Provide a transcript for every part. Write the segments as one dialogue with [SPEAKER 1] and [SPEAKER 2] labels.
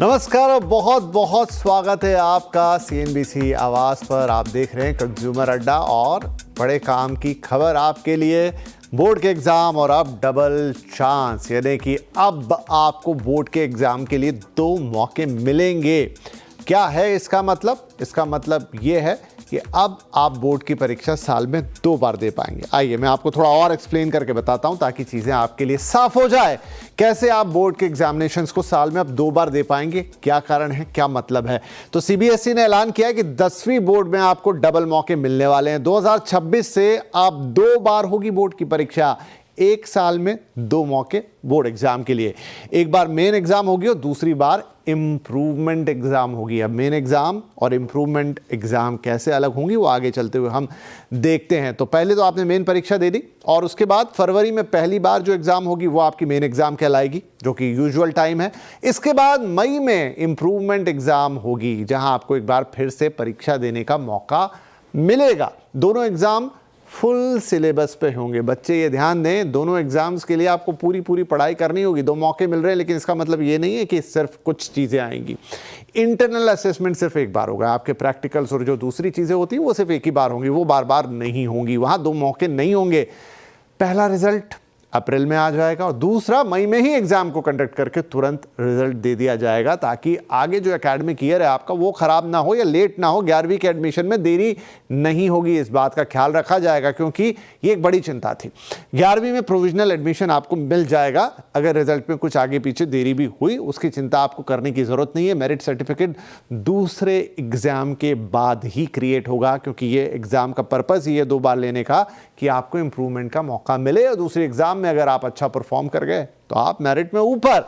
[SPEAKER 1] नमस्कार और बहुत बहुत स्वागत है आपका CNBC आवाज़ पर। आप देख रहे हैं कंज्यूमर अड्डा और बड़े काम की खबर आपके लिए, बोर्ड के एग्ज़ाम और अब डबल चांस, यानी कि अब आपको बोर्ड के एग्ज़ाम के लिए 2 मौके मिलेंगे। क्या है इसका मतलब? इसका मतलब ये है कि अब आप बोर्ड की परीक्षा साल में 2 बार दे पाएंगे। आइए मैं आपको थोड़ा और एक्सप्लेन करके बताता हूं ताकि चीज़ें आपके लिए साफ हो जाए। कैसे आप बोर्ड के एग्जामिनेशंस को साल में अब 2 बार दे पाएंगे, क्या कारण है, क्या मतलब है। तो CBSE ने ऐलान किया है कि 10वीं बोर्ड में आपको डबल मौके मिलने वाले हैं। 2026 से अब 2 बार होगी बोर्ड की परीक्षा, 1 साल में 2 मौके बोर्ड एग्जाम के लिए। एक बार मेन एग्जाम होगी और दूसरी बार इम्प्रूवमेंट एग्जाम होगी। अब मेन एग्जाम और इम्प्रूवमेंट एग्जाम कैसे अलग होंगी वो आगे चलते हुए हम देखते हैं। तो पहले तो आपने मेन परीक्षा दे दी और उसके बाद फरवरी में पहली बार जो एग्जाम होगी वो आपकी मेन एग्जाम कहलाएगी, जो कि यूजुअल टाइम है। इसके बाद मई में इम्प्रूवमेंट एग्जाम होगी, जहां आपको एक बार फिर से परीक्षा देने का मौका मिलेगा। दोनों एग्जाम फुल सिलेबस पे होंगे। बच्चे ये ध्यान दें, दोनों एग्जाम्स के लिए आपको पूरी पढ़ाई करनी होगी। 2 मौके मिल रहे हैं, लेकिन इसका मतलब ये नहीं है कि सिर्फ कुछ चीज़ें आएंगी। इंटरनल असेसमेंट सिर्फ एक बार होगा, आपके प्रैक्टिकल्स और जो दूसरी चीज़ें होती हैं वो सिर्फ एक ही बार होंगी, वो बार बार नहीं होंगी। वहाँ 2 मौके नहीं होंगे। पहला रिजल्ट अप्रैल में आ जाएगा और दूसरा मई में ही एग्जाम को कंडक्ट करके तुरंत रिजल्ट दे दिया जाएगा, ताकि आगे जो एकेडमिक ईयर है आपका वो खराब ना हो या लेट ना हो। 11वीं के एडमिशन में देरी नहीं होगी, इस बात का ख्याल रखा जाएगा, क्योंकि ये एक बड़ी चिंता थी। 11वीं में प्रोविजनल एडमिशन आपको मिल जाएगा। अगर रिजल्ट में कुछ आगे पीछे देरी भी हुई, उसकी चिंता आपको करने की जरूरत नहीं है। मेरिट सर्टिफिकेट दूसरे एग्जाम के बाद ही क्रिएट होगा, क्योंकि ये एग्जाम का पर्पज ही है 2 बार लेने का, कि आपको इंप्रूवमेंट का मौका मिले और दूसरे एग्जाम में अगर आप अच्छा परफॉर्म कर गए तो आप मेरिट में ऊपर।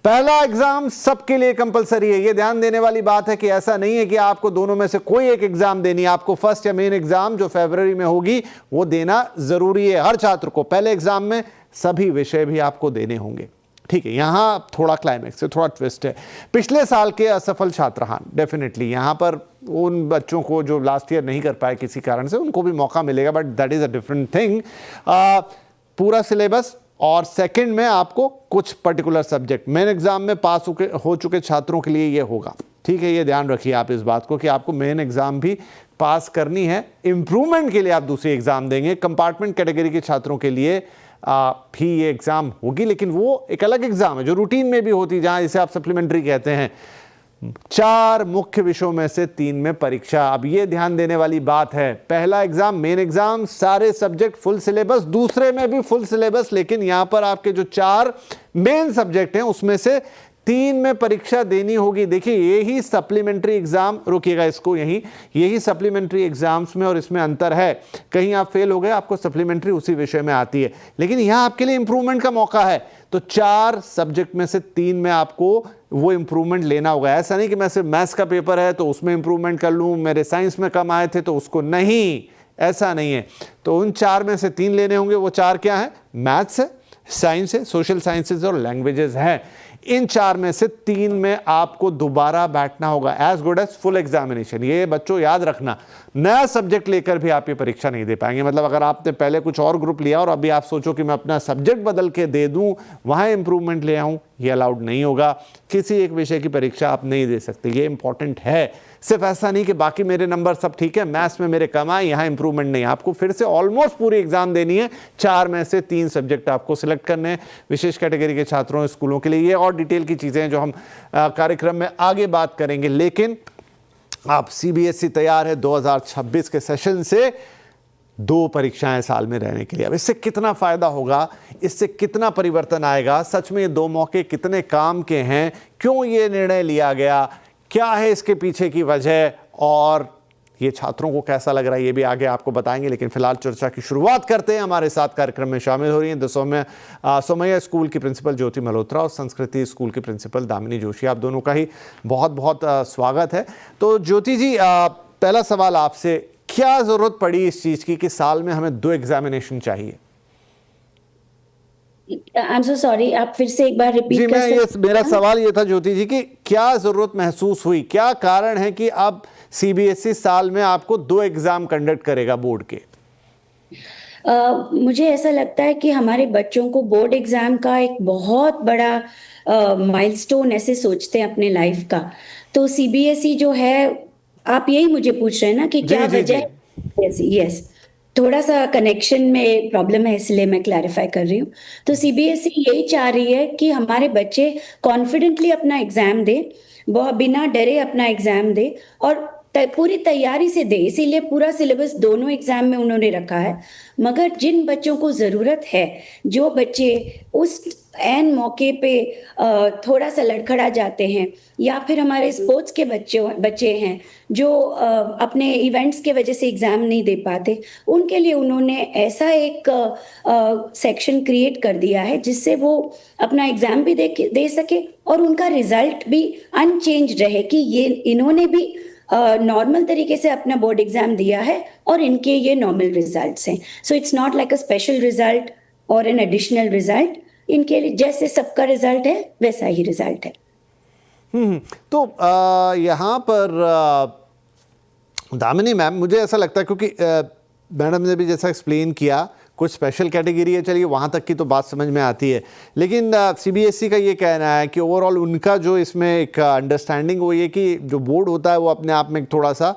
[SPEAKER 1] पहला एग्जाम सबके लिए कंपलसरी है। ये ध्यान देने वाली बात है कि ऐसा नहीं है कि आपको दोनों में से कोई एक एग्जाम देनी है। आपको फर्स्ट या मेन एग्जाम जो फरवरी में होगी वो देना जरूरी है हर छात्र को। पहले एग्जाम में सभी विषय भी आपको देने होंगे। ठीक है, यहां थोड़ा क्लाइमेक्स है, थोड़ा ट्विस्ट है। पिछले साल के असफल छात्र, हाँ डेफिनेटली यहां पर उन बच्चों को जो लास्ट ईयर नहीं कर पाए किसी कारण से, उनको भी मौका मिलेगा, but that is a different thing. पूरा सिलेबस और सेकंड में आपको कुछ पर्टिकुलर सब्जेक्ट मेन एग्जाम में पास हो चुके छात्रों के लिए ये होगा। ठीक है, ये ध्यान रखिए आप इस बात को कि आपको मेन एग्जाम भी पास करनी है। इंप्रूवमेंट के लिए आप दूसरी एग्जाम देंगे। कंपार्टमेंट कैटेगरी के छात्रों के लिए भी ये एग्जाम होगी, लेकिन वो एक अलग एग्जाम है जो रूटीन में भी होती है, जहां इसे आप सप्लीमेंट्री कहते हैं। 4 मुख्य विषयों में से 3 में परीक्षा। अब ये ध्यान देने वाली बात है, पहला एग्जाम मेन एग्जाम, सारे सब्जेक्ट फुल सिलेबस, दूसरे में भी फुल सिलेबस, लेकिन यहां पर आपके जो 4 मेन सब्जेक्ट हैं उसमें से 3 में परीक्षा देनी होगी। देखिए यही सप्लीमेंट्री एग्जाम, रुकिएगा इसको, यही सप्लीमेंट्री एग्जाम्स में और इसमें अंतर है। कहीं आप फेल हो गए, आपको सप्लीमेंट्री उसी विषय में आती है, लेकिन यहां आपके लिए इंप्रूवमेंट का मौका है। तो 4 सब्जेक्ट में से 3 में आपको वो इंप्रूवमेंट लेना होगा। ऐसा नहीं कि मैं सिर्फ मैथ्स का पेपर है तो उसमें इंप्रूवमेंट कर लूं, मेरे साइंस में कम आए थे तो उसको नहीं, ऐसा नहीं है। तो उन 4 में से 3 लेने होंगे। वो 4 क्या है? मैथ्स है, साइंस है, सोशल साइंसेज और लैंग्वेजेस है। इन 4 में से 3 में आपको दोबारा बैठना होगा, as good as full examination. ये बच्चों याद रखना, नया सब्जेक्ट लेकर भी आप ये परीक्षा नहीं दे पाएंगे। मतलब अगर आपने पहले कुछ और ग्रुप लिया और अभी आप सोचो कि मैं अपना सब्जेक्ट बदल के दे दूं, वहां इंप्रूवमेंट ले आऊं, ये अलाउड नहीं होगा। किसी एक विषय की परीक्षा आप नहीं दे सकते, ये इंपॉर्टेंट है। सिर्फ ऐसा नहीं कि बाकी मेरे नंबर सब ठीक है, मैथ्स में मेरे कम आए, यहाँ इंप्रूवमेंट नहीं। आपको फिर से ऑलमोस्ट पूरी एग्जाम देनी है। 4 में से 3 सब्जेक्ट आपको सिलेक्ट करने हैं। विशेष कैटेगरी के छात्रों, स्कूलों के लिए ये और डिटेल की चीजें हैं जो हम कार्यक्रम में आगे बात करेंगे। लेकिन आप CBSE तैयार है 2026 के सेशन से 2 परीक्षाएं साल में रहने के लिए। अब इससे कितना फायदा होगा, इससे कितना परिवर्तन आएगा, सच में ये 2 मौके कितने काम के हैं, क्यों ये निर्णय लिया गया, क्या है इसके पीछे की वजह, और ये छात्रों को कैसा लग रहा है, ये भी आगे आपको बताएंगे। लेकिन फिलहाल चर्चा की शुरुआत करते हैं। हमारे साथ कार्यक्रम में शामिल हो रही हैं सोमैया स्कूल की प्रिंसिपल ज्योति मल्होत्रा और संस्कृति स्कूल की प्रिंसिपल दामिनी जोशी। आप दोनों का ही बहुत बहुत स्वागत है। तो ज्योति जी, पहला सवाल आपसे, क्या जरूरत पड़ी इस चीज की कि साल में हमें 2 एग्जामिनेशन चाहिए?
[SPEAKER 2] I'm so sorry, आप फिर से एक बार रिपीट कर सकते हैं?
[SPEAKER 1] मेरा सवाल ये था ज्योति जी कि क्या जरूरत महसूस हुई, क्या कारण है कि अब CBSE साल में आपको 2 एग्जाम कंडक्ट करेगा बोर्ड के?
[SPEAKER 2] मुझे ऐसा लगता है कि हमारे बच्चों को बोर्ड एग्जाम का एक बहुत बड़ा माइलस्टोन ऐसे सोचते हैं अपने लाइफ का। तो सीबीएसई जो है, आप यही मुझे पूछ रहे हैं ना कि क्या
[SPEAKER 1] जी जी
[SPEAKER 2] वजह
[SPEAKER 1] जी।
[SPEAKER 2] है? यस, थोड़ा सा कनेक्शन में प्रॉब्लम है, इसलिए मैं क्लैरिफाई कर रही हूँ। तो सीबीएसई यही चाह रही है कि हमारे बच्चे कॉन्फिडेंटली अपना एग्जाम दे, वह बिना डरे अपना एग्जाम दे और पूरी तैयारी से दे। इसीलिए पूरा सिलेबस दोनों एग्जाम में उन्होंने रखा है। मगर जिन बच्चों को जरूरत है, जो बच्चे उस एन मौके पे थोड़ा सा लड़खड़ा जाते हैं, या फिर हमारे स्पोर्ट्स के बच्चे हैं जो अपने इवेंट्स के वजह से एग्जाम नहीं दे पाते, उनके लिए उन्होंने ऐसा एक सेक्शन क्रिएट कर दिया है जिससे वो अपना एग्जाम भी दे सके और उनका रिजल्ट भी अनचेंज रहे कि ये इन्होंने भी नॉर्मल तरीके से अपना बोर्ड एग्जाम दिया है और इनके ये नॉर्मल रिजल्ट्स हैं। So it's not like a special result और एन एडिशनल रिजल्ट। इनके जैसे सबका रिजल्ट है वैसा ही रिजल्ट है।
[SPEAKER 1] तो यहाँ पर दामिनी मैम, मुझे ऐसा लगता है क्योंकि मैडम ने भी जैसा एक्सप्लेन किया, कुछ स्पेशल कैटेगरी है, चलिए वहाँ तक की तो बात समझ में आती है, लेकिन सीबीएसई का ये कहना है कि ओवरऑल उनका जो इसमें एक अंडरस्टैंडिंग वो ये कि जो बोर्ड होता है वो अपने आप में थोड़ा सा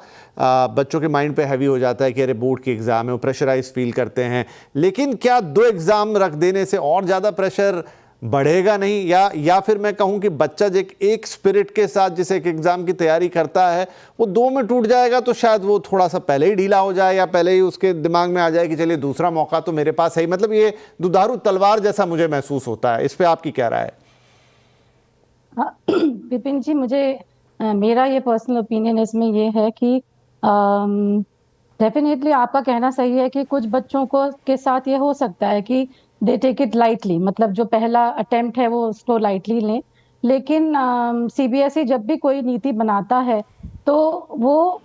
[SPEAKER 1] बच्चों के माइंड पे हैवी हो जाता है कि अरे बोर्ड की एग्ज़ाम है, वो प्रेशराइज फील करते हैं। लेकिन क्या 2 एग्ज़ाम रख देने से और ज़्यादा प्रेशर बढ़ेगा नहीं, या फिर मैं कहूं कि बच्चा जो एक स्पिरिट के साथ जिस एक एग्जाम की तैयारी करता है वो 2 में टूट जाएगा तो शायद वो थोड़ा सा पहले ही ढीला हो जाए या पहले ही उसके दिमाग में आ जाए कि चलिए दूसरा मौका तो मेरे पास है। मतलब ये दुधारू तलवार जैसा मुझे महसूस होता है। इस पे आपकी क्या राय है?
[SPEAKER 3] हाँ, विपिन जी, मेरा ये पर्सनल ओपिनियन इसमें ये है कि डेफिनेटली आपका कहना सही है कि कुछ बच्चों को के साथ ये हो सकता है कि दे टेक इट लाइटली, मतलब जो पहला अटेम्प्ट है वो उसको लाइटली लें। लेकिन सीबीएसई जब भी कोई नीति बनाता है तो वो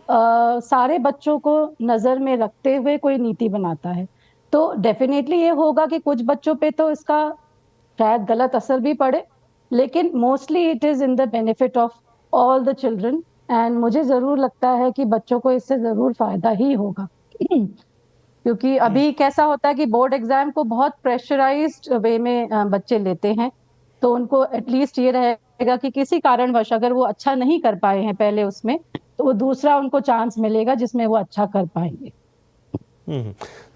[SPEAKER 3] सारे बच्चों को नज़र में रखते हुए कोई नीति बनाता है। तो डेफिनेटली ये होगा कि कुछ बच्चों पे तो इसका शायद गलत असर भी पड़े, लेकिन mostly it is in the benefit of all the children. And मुझे जरूर लगता है कि बच्चों को इससे जरूर फायदा ही होगा क्योंकि अभी कैसा होता है कि बोर्ड एग्जाम को बहुत प्रेशराइज्ड वे में बच्चे लेते हैं, तो उनको एटलीस्ट ये रहेगा कि किसी कारणवश अगर वो अच्छा नहीं कर पाए हैं पहले उसमें, तो वो दूसरा उनको चांस मिलेगा जिसमें वो अच्छा कर पाएंगे।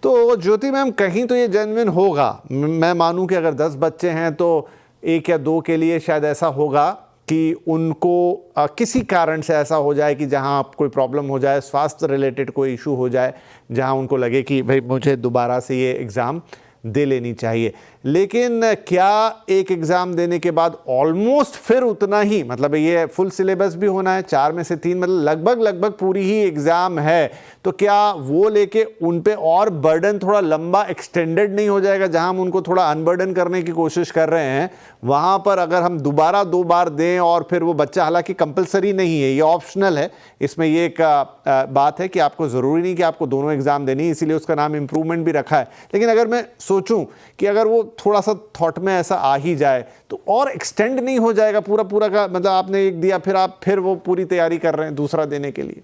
[SPEAKER 1] तो ज्योति मैम, कहीं तो ये जेन्युइन होगा। मैं मानूं कि अगर 10 बच्चे हैं तो 1 या 2 के लिए शायद ऐसा होगा कि उनको किसी कारण से ऐसा हो जाए कि जहां कोई प्रॉब्लम हो जाए, स्वास्थ्य रिलेटेड कोई इशू हो जाए, जहां उनको लगे कि भाई मुझे दोबारा से ये एग्ज़ाम दे लेनी चाहिए। लेकिन क्या एक एग्ज़ाम देने के बाद ऑलमोस्ट फिर उतना ही, मतलब ये फुल सिलेबस भी होना है, 4 में से 3, मतलब लगभग पूरी ही एग्ज़ाम है, तो क्या वो लेके उन पे और बर्डन थोड़ा लंबा एक्सटेंडेड नहीं हो जाएगा? जहां हम उनको थोड़ा अनबर्डन करने की कोशिश कर रहे हैं, वहां पर अगर हम दोबारा 2 बार दें और फिर वो बच्चा, हालांकि कंपलसरी नहीं है, ये ऑप्शनल है, इसमें ये एक बात है कि आपको ज़रूरी नहीं कि आपको दोनों एग्ज़ाम देनी है, इसीलिए उसका नाम इम्प्रूवमेंट भी रखा है। लेकिन अगर मैं सोचूं कि अगर वो थोड़ा सा थॉट में ऐसा आ ही जाए तो और एक्सटेंड नहीं हो जाएगा पूरा का, मतलब आपने एक दिया फिर आप फिर वो पूरी तैयारी कर रहे हैं दूसरा देने के लिए?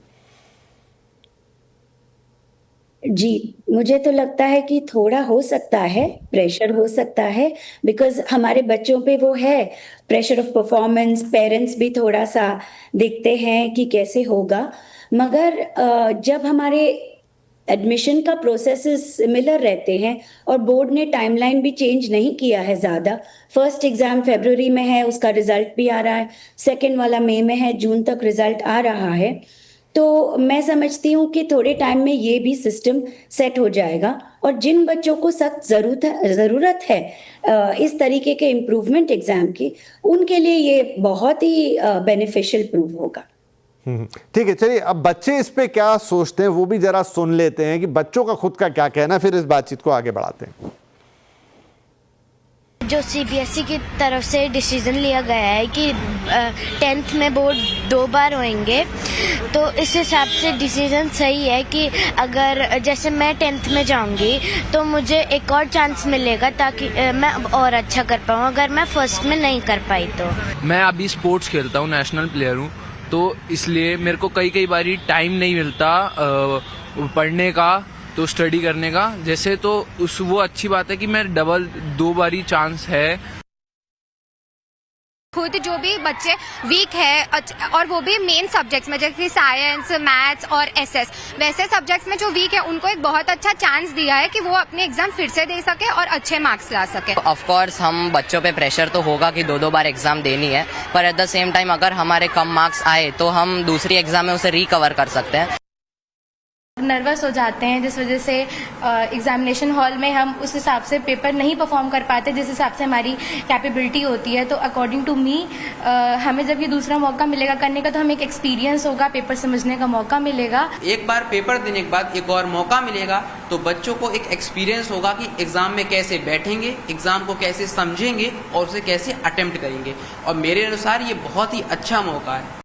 [SPEAKER 2] जी, मुझे तो लगता है कि थोड़ा हो सकता है, प्रेशर हो सकता है, बिकॉज हमारे बच्चों पे वो है प्रेशर ऑफ परफॉर्मेंस। पेरेंट्स भी थोड़ा सा देखते हैं कि कैसे होगा। मगर जब हमारे एडमिशन का प्रोसेस सिमिलर रहते हैं और बोर्ड ने टाइमलाइन भी चेंज नहीं किया है ज़्यादा, फर्स्ट एग्जाम फरवरी में है, उसका रिजल्ट भी आ रहा है, सेकेंड वाला मई में है, जून तक रिजल्ट आ रहा है, तो मैं समझती हूँ कि थोड़े टाइम में ये भी सिस्टम सेट हो जाएगा। और जिन बच्चों को सख्त ज़रूरत है इस तरीके के इम्प्रूवमेंट एग्जाम की, उनके लिए ये बहुत ही बेनिफिशियल प्रूव होगा।
[SPEAKER 1] ठीक है, चलिए अब बच्चे इस पे क्या सोचते हैं वो भी जरा सुन लेते हैं कि बच्चों का खुद का क्या कहना, फिर इस बातचीत को आगे बढ़ाते हैं।
[SPEAKER 4] जो सीबीएसई की तरफ से डिसीजन लिया गया है कि 10th में बोर्ड 2 बार होंगे, तो इस हिसाब से डिसीजन सही है कि अगर जैसे मैं 10th में जाऊंगी तो मुझे एक और चांस मिलेगा ताकि मैं और अच्छा कर पाऊँ, अगर मैं फर्स्ट में नहीं कर पाई तो। मैं अभी स्पोर्ट्स खेलता हूँ, नेशनल प्लेयर हूँ, तो इसलिए मेरे को कई बारी टाइम नहीं मिलता पढ़ने का, तो स्टडी करने का जैसे, तो वो अच्छी बात है कि मैं 2 बारी चांस है
[SPEAKER 5] खुद जो भी बच्चे वीक है और वो भी मेन सब्जेक्ट्स में जैसे साइंस, मैथ्स और एसएस, वैसे सब्जेक्ट्स में जो वीक है उनको एक बहुत अच्छा चांस दिया है कि वो अपने एग्जाम फिर से दे सके और अच्छे मार्क्स ला सके।
[SPEAKER 6] ऑफ कोर्स हम बच्चों पे प्रेशर तो होगा कि 2-2 बार एग्जाम देनी है, पर एट द सेम टाइम अगर हमारे कम मार्क्स आए तो हम दूसरी एग्जाम में उसे रिकवर कर सकते हैं।
[SPEAKER 7] नर्वस हो जाते हैं जिस वजह से एग्जामिनेशन हॉल में हम उस हिसाब से पेपर नहीं परफॉर्म कर पाते जिस हिसाब से हमारी कैपेबिलिटी होती है। तो अकॉर्डिंग टू मी हमें जब ये दूसरा मौका मिलेगा करने का तो हमें एक एक्सपीरियंस होगा, पेपर समझने का मौका मिलेगा।
[SPEAKER 8] एक बार पेपर देने के बाद एक और मौका मिलेगा तो बच्चों को एक एक्सपीरियंस होगा कि एग्जाम में कैसे बैठेंगे, एग्जाम को कैसे समझेंगे और उसे कैसे अटेम्प्ट करेंगे, और मेरे अनुसार ये बहुत ही अच्छा मौका है।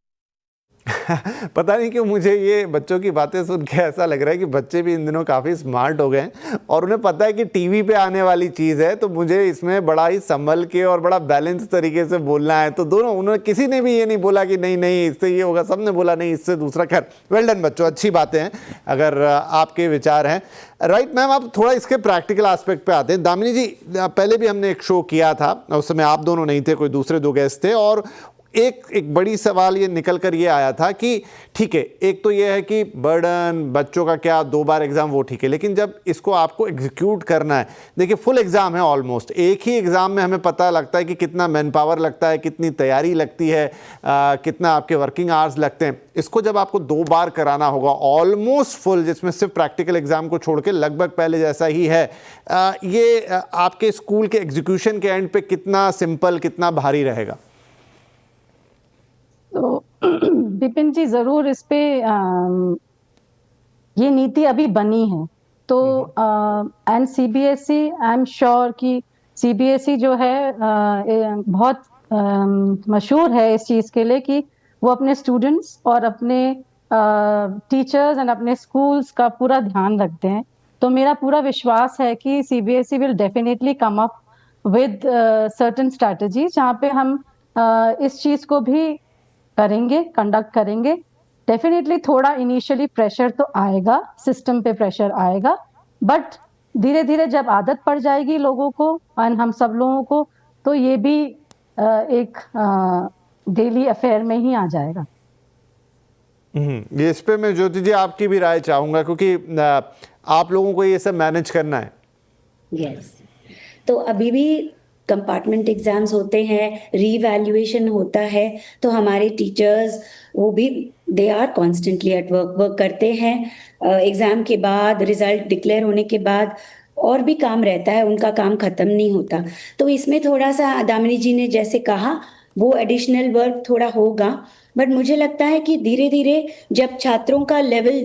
[SPEAKER 1] पता नहीं क्यों मुझे ये बच्चों की बातें सुन के ऐसा लग रहा है कि बच्चे भी इन दिनों काफ़ी स्मार्ट हो गए हैं और उन्हें पता है कि टीवी पे आने वाली चीज़ है, तो मुझे इसमें बड़ा ही संभल के और बड़ा बैलेंस तरीके से बोलना है। तो दोनों, उन्होंने किसी ने भी ये नहीं बोला कि नहीं नहीं इससे ये होगा, सबने बोला नहीं इससे दूसरा। खैर वेल डन बच्चों, अच्छी बातें हैं अगर आपके विचार हैं। राइट मैम, आप थोड़ा इसके प्रैक्टिकल एस्पेक्ट पे आते हैं। दामिनी जी, पहले भी हमने एक शो किया था, उस समय आप दोनों नहीं थे, कोई दूसरे 2 गेस्ट थे, और एक बड़ी सवाल ये निकल कर ये आया था कि ठीक है, एक तो ये है कि बर्डन बच्चों का क्या, 2 बार एग्ज़ाम वो ठीक है, लेकिन जब इसको आपको एग्जीक्यूट करना है, देखिए फुल एग्ज़ाम है ऑलमोस्ट, एक ही एग्ज़ाम में हमें पता लगता है कि कितना मैन पावर लगता है, कितनी तैयारी लगती है, कितना आपके वर्किंग आवर्स लगते हैं। इसको जब आपको 2 बार कराना होगा ऑलमोस्ट फुल, जिसमें सिर्फ प्रैक्टिकल एग्ज़ाम को छोड़ के लगभग पहले जैसा ही है, ये आपके स्कूल के एग्जीक्यूशन के एंड पे कितना सिंपल, कितना भारी रहेगा?
[SPEAKER 3] तो विपिन जी, जरूर इस पे ये नीति अभी बनी है तो and CBSE, I am sure कि सीबीएसई जो है बहुत मशहूर है इस चीज के लिए कि वो अपने स्टूडेंट्स और अपने टीचर्स एंड अपने स्कूल्स का पूरा ध्यान रखते हैं। तो मेरा पूरा विश्वास है कि CBSE will definitely come up with certain strategies जहाँ पे हम इस चीज को भी करेंगे, कंडक्ट करेंगे। डेफिनेटली थोड़ा इनिशियली प्रेशर तो आएगा, सिस्टम पे प्रेशर आएगा, बट धीरे धीरे जब आदत पड़ जाएगी लोगों को और हम सब लोगों को, तो ये भी एक डेली अफेयर में ही आ जाएगा।
[SPEAKER 1] ये इस पे मैं ज्योति जी आपकी भी राय चाहूंगा, क्योंकि आप लोगों को ये सब मैनेज करना है।
[SPEAKER 2] यस, तो अभी भी कंपार्टमेंट एग्जाम्स होते हैं, रीवैल्यूएशन होता है, तो हमारे टीचर्स वो भी they are constantly at work करते हैं। एग्जाम के बाद, रिजल्ट डिक्लेयर होने के बाद और भी काम रहता है, उनका काम खत्म नहीं होता। तो इसमें थोड़ा सा दामिनी जी ने जैसे कहा वो एडिशनल वर्क थोड़ा होगा, बट मुझे लगता है कि धीरे धीरे जब छात्रों का लेवल,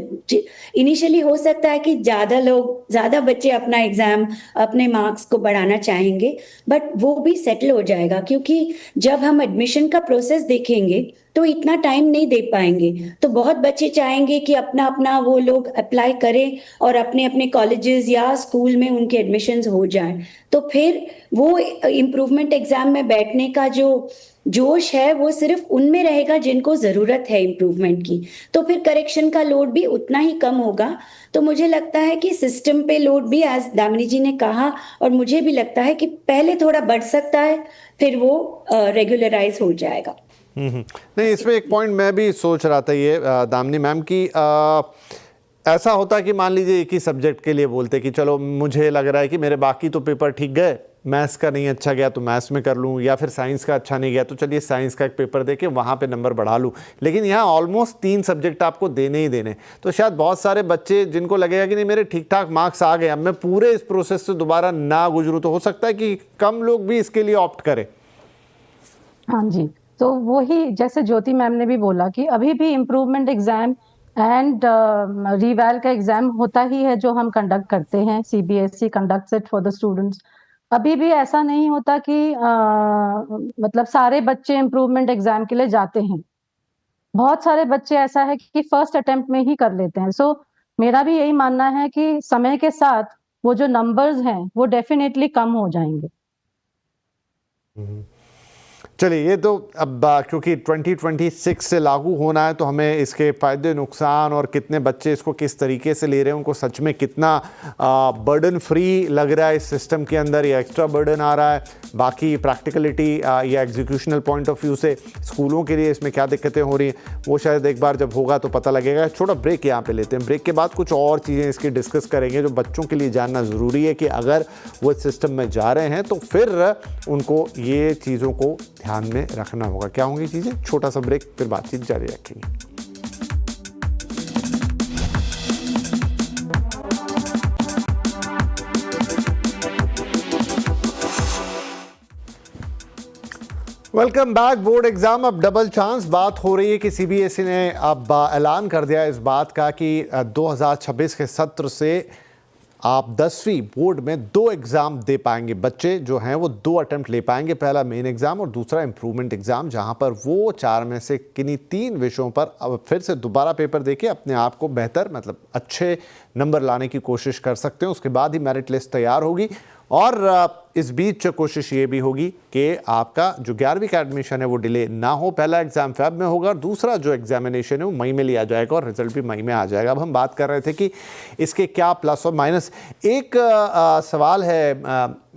[SPEAKER 2] इनिशियली हो सकता है कि ज्यादा बच्चे अपना एग्जाम, अपने मार्क्स को बढ़ाना चाहेंगे, बट वो भी सेटल हो जाएगा, क्योंकि जब हम एडमिशन का प्रोसेस देखेंगे तो इतना टाइम नहीं दे पाएंगे। तो बहुत बच्चे चाहेंगे कि अपना अपना वो लोग अप्लाई करें और अपने अपने कॉलेजेस या स्कूल में उनके एडमिशन्स हो जाएं, तो फिर वो इम्प्रूवमेंट एग्जाम में बैठने का जो जोश है वो सिर्फ उनमें रहेगा जिनको जरूरत है इम्प्रूवमेंट की, तो फिर करेक्शन का लोड भी उतना ही कम होगा। तो मुझे लगता है कि सिस्टम पे लोड भी, एज दामिनी जी ने कहा, और मुझे भी लगता है कि पहले थोड़ा बढ़ सकता है, फिर वो रेगुलराइज हो जाएगा।
[SPEAKER 1] नहीं, इसमें एक पॉइंट मैं भी सोच रहा था ये दामिनी मैम की, ऐसा होता कि मान लीजिए एक ही सब्जेक्ट के लिए बोलते कि चलो मुझे लग रहा है कि मेरे बाकी तो पेपर ठीक गए, मैथ्स का नहीं अच्छा गया तो मैथ्स में कर लूँ, या फिर साइंस का अच्छा नहीं गया तो चलिए साइंस का एक पेपर दे के वहाँ पे नंबर बढ़ा लूँ। लेकिन यहाँ ऑलमोस्ट 3 सब्जेक्ट आपको देने ही देने, तो शायद बहुत सारे बच्चे जिनको लगेगा कि नहीं मेरे ठीक ठाक मार्क्स आ गए, अब मैं पूरे इस प्रोसेस से दोबारा ना गुजरूँ, तो हो सकता है कि कम लोग भी इसके लिए ऑप्ट करें।
[SPEAKER 3] हाँ जी, तो वही जैसे ज्योति मैम ने भी बोला कि अभी भी इम्प्रूवमेंट एग्जाम एंड रीवैल का एग्जाम होता ही है जो हम कंडक्ट करते हैं, CBSE conducts it for the students. अभी भी ऐसा नहीं होता कि मतलब सारे बच्चे इम्प्रूवमेंट एग्जाम के लिए जाते हैं, बहुत सारे बच्चे ऐसा है कि फर्स्ट अटेम्प्ट में ही कर लेते हैं। सो मेरा भी यही मानना है कि समय के साथ वो जो नंबर्स हैं वो डेफिनेटली कम हो जाएंगे।
[SPEAKER 1] चलिए, ये तो अब क्योंकि 2026 से लागू होना है तो हमें इसके फ़ायदे नुकसान और कितने बच्चे इसको किस तरीके से ले रहे हैं, उनको सच में कितना बर्डन फ्री लग रहा है इस सिस्टम के अंदर या एक्स्ट्रा बर्डन आ रहा है, बाकी प्रैक्टिकलिटी या एग्जीक्यूशनल पॉइंट ऑफ व्यू से स्कूलों के लिए इसमें क्या दिक्कतें हो रही हैं, वो शायद एक बार जब होगा तो पता लगेगा। छोटा ब्रेक यहाँ पे लेते हैं, ब्रेक के बाद कुछ और चीज़ें इसकी डिस्कस करेंगे जो बच्चों के लिए जानना ज़रूरी है कि अगर वो इस सिस्टम में जा रहे हैं तो फिर उनको ये चीज़ों को ध्यान में रखना होगा। क्या होंगी चीज़ें? छोटा सा ब्रेक, फिर बातचीत जारी रखेंगे। Welcome back. बोर्ड एग्जाम अब डबल चांस। बात हो रही है कि सीबीएसई ने अब ऐलान कर दिया इस बात का कि 2026 के सत्र से आप 10वीं बोर्ड में 2 एग्ज़ाम दे पाएंगे। बच्चे जो हैं वो 2 अटेम्प्ट ले पाएंगे, पहला मेन एग्ज़ाम और दूसरा इम्प्रूवमेंट एग्ज़ाम, जहां पर वो 4 में से किन्हीं 3 विषयों पर अब फिर से दोबारा पेपर देके अपने आप को बेहतर मतलब अच्छे नंबर लाने की कोशिश कर सकते हैं। उसके बाद ही मेरिट लिस्ट तैयार होगी और इस बीच कोशिश ये भी होगी कि आपका जो 11वीं का एडमिशन है वो डिले ना हो। पहला एग्ज़ाम फेब में होगा और दूसरा जो एग्जामिनेशन है वो मई में लिया जाएगा और रिजल्ट भी मई में आ जाएगा। अब हम बात कर रहे थे कि इसके क्या प्लस और माइनस। एक सवाल है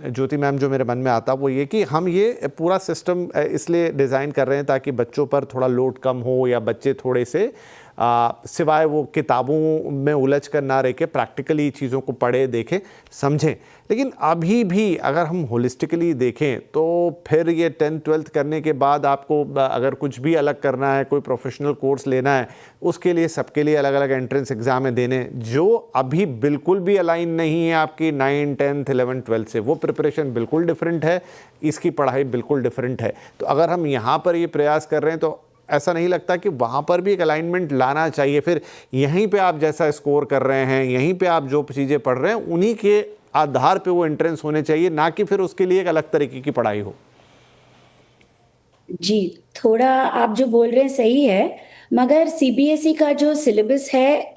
[SPEAKER 1] ज्योति मैम जो मेरे मन में आता, वो ये कि हम ये पूरा सिस्टम इसलिए डिज़ाइन कर रहे हैं ताकि बच्चों पर थोड़ा लोड कम हो या बच्चे थोड़े से सिवाय वो किताबों में उलझ कर ना रह के प्रैक्टिकली चीज़ों को पढ़े, देखें, समझें। लेकिन अभी भी अगर हम होलिस्टिकली देखें तो फिर ये 10th 12th करने के बाद आपको अगर कुछ भी अलग करना है, कोई प्रोफेशनल कोर्स लेना है, उसके लिए सबके लिए अलग अलग एंट्रेंस एग्ज़ाम है देने, जो अभी बिल्कुल भी अलाइन नहीं है आपकी 9th 10th 11th 12th से। वो प्रिपरेशन बिल्कुल डिफरेंट है, इसकी पढ़ाई बिल्कुल डिफरेंट है। तो अगर हम यहाँ पर ये प्रयास कर रहे हैं तो ऐसा नहीं लगता कि वहाँ पर भी एक अलाइनमेंट लाना चाहिए? फिर यहीं पे आप जैसा स्कोर कर रहे हैं, यहीं पे आप जो चीज़ें पढ़ रहे हैं, उन्हीं के आधार पे वो एंट्रेंस होने चाहिए, ना कि फिर उसके लिए एक अलग तरीके की पढ़ाई हो।
[SPEAKER 2] जी, थोड़ा आप जो बोल रहे हैं सही है, मगर सीबीएसई का जो सिलेबस है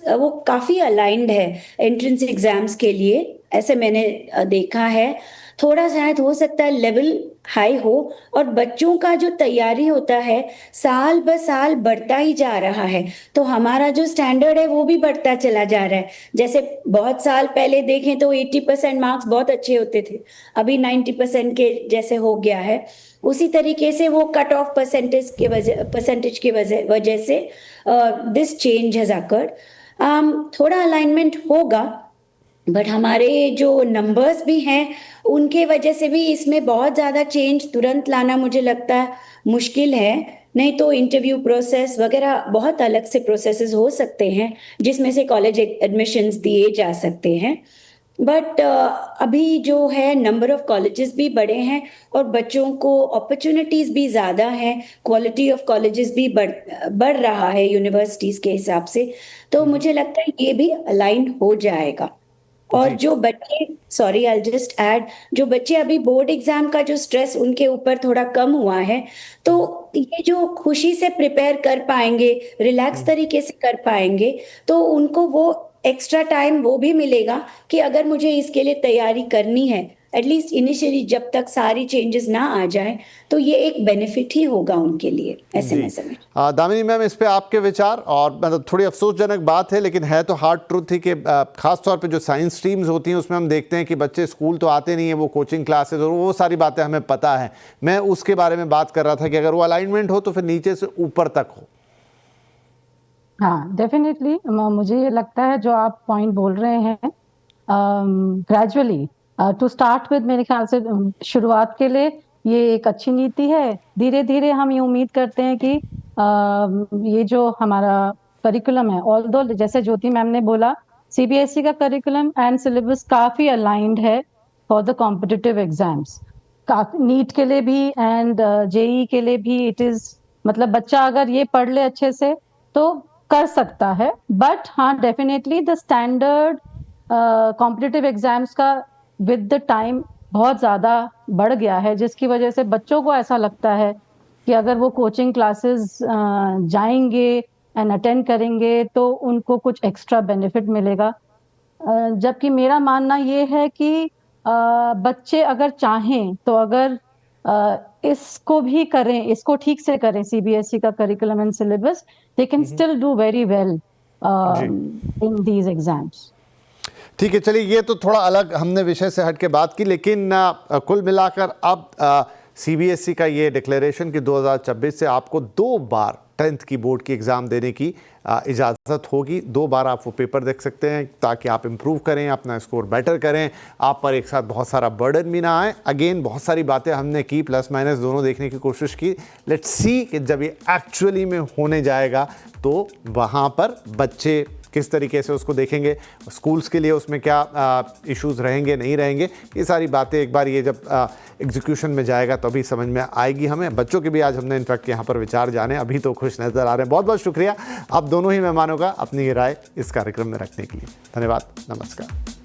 [SPEAKER 2] वो काफ़ी अलाइंड है एंट्रेंस एग्जाम्स के लिए, ऐसे मैंने देखा है। थोड़ा शायद हो सकता है लेवल हाई हो और बच्चों का जो तैयारी होता है साल ब साल बढ़ता ही जा रहा है, तो हमारा जो स्टैंडर्ड है वो भी बढ़ता चला जा रहा है। जैसे बहुत साल पहले देखें तो 80% मार्क्स बहुत अच्छे होते थे, अभी 90% के जैसे हो गया है। उसी तरीके से वो कट ऑफ परसेंटेज की वजह से दिस चेंज हैज अकर्ड। थोड़ा अलाइनमेंट होगा, बट हमारे जो नंबर्स भी हैं उनके वजह से भी इसमें बहुत ज़्यादा चेंज तुरंत लाना मुझे लगता है मुश्किल है। नहीं तो इंटरव्यू प्रोसेस वगैरह बहुत अलग से प्रोसेसेस हो सकते हैं जिसमें से कॉलेज एडमिशन्स दिए जा सकते हैं। बट अभी जो है नंबर ऑफ कॉलेजेस भी बड़े हैं और बच्चों को अपॉर्चुनिटीज़ भी ज़्यादा हैं, क्वालिटी ऑफ कॉलेजेस भी बढ़ रहा है यूनिवर्सिटीज़ के हिसाब से, तो मुझे लगता है ये भी अलाइन हो जाएगा। और जो बच्चे आई जस्ट ऐड, जो बच्चे अभी बोर्ड एग्जाम का जो स्ट्रेस उनके ऊपर थोड़ा कम हुआ है, तो ये जो खुशी से प्रिपेयर कर पाएंगे, रिलैक्स तरीके से कर पाएंगे, तो उनको वो एक्स्ट्रा टाइम वो भी मिलेगा कि अगर मुझे इसके लिए तैयारी करनी है, एटलीस्ट इनिशियली जब तक सारी चेंजेस ना आ जाए, तो ये एक बेनिफिट ही होगा उनके लिए, ऐसे में समझ।
[SPEAKER 1] दामिनी मैम, इस पे आपके विचार? और मतलब थोड़ी अफसोसजनक बात है लेकिन है तो हार्ड ट्रूथ ही कि खास तौर पे जो साइंस स्ट्रीम्स होती हैं उसमें हम देखते हैं कि बच्चे स्कूल तो आते नहीं है, वो कोचिंग क्लासेस और वो सारी बातें हमें पता है। मैं उसके बारे में बात कर रहा था कि अगर वो अलाइनमेंट हो तो फिर नीचे से ऊपर तक हो।
[SPEAKER 3] हाँ, डेफिनेटली मुझे ये लगता है जो आप पॉइंट बोल रहे हैं, ग्रेजुअली टू स्टार्ट विद, मेरे ख्याल से शुरुआत के लिए ये एक अच्छी नीति है। धीरे धीरे हम ये उम्मीद करते हैं कि ये जो हमारा करिकुलम है, ऑल्दो जैसे ज्योति मैम ने बोला, सीबीएसई का करिकुलम एंड सिलेबस काफ़ी अलाइंड है for the competitive exams, NEET के लिए भी एंड जेई के लिए भी। इट इज़ मतलब बच्चा अगर ये पढ़ ले अच्छे से तो कर सकता है। बट हाँ, definitely the standard competitive exams का विद द टाइम बहुत ज़्यादा बढ़ गया है, जिसकी वजह से बच्चों को ऐसा लगता है कि अगर वो कोचिंग क्लासेस जाएंगे एंड अटेंड करेंगे तो उनको कुछ एक्स्ट्रा बेनिफिट मिलेगा। जबकि मेरा मानना ये है कि बच्चे अगर चाहें तो अगर इसको भी करें, इसको ठीक से करें, सीबीएसई का curriculum and syllabus, they can still do very well in these exams.
[SPEAKER 1] ठीक है, चलिए ये तो थोड़ा अलग हमने विषय से हट के बात की, लेकिन कुल मिलाकर अब सीबीएसई का ये डिक्लेरेशन कि 2026 से आपको 2 बार 10th की बोर्ड की एग्ज़ाम देने की इजाज़त होगी। 2 बार आप वो पेपर देख सकते हैं ताकि आप इम्प्रूव करें, अपना स्कोर बेटर करें, आप पर एक साथ बहुत सारा बर्डन भी ना आए। अगेन बहुत सारी बातें हमने की, प्लस माइनस दोनों देखने की कोशिश की। लेट्स सी कि जब ये एक्चुअली में होने जाएगा तो वहाँ पर बच्चे किस तरीके से उसको देखेंगे, स्कूल्स के लिए उसमें क्या इश्यूज़ रहेंगे नहीं रहेंगे, ये सारी बातें एक बार ये जब एग्जीक्यूशन में जाएगा तभी समझ में आएगी हमें। बच्चों के भी आज हमने इनफैक्ट यहाँ पर विचार जाने, अभी तो खुश नज़र आ रहे हैं। बहुत बहुत शुक्रिया आप दोनों ही मेहमानों का अपनी राय इस कार्यक्रम में रखने के लिए। धन्यवाद, नमस्कार।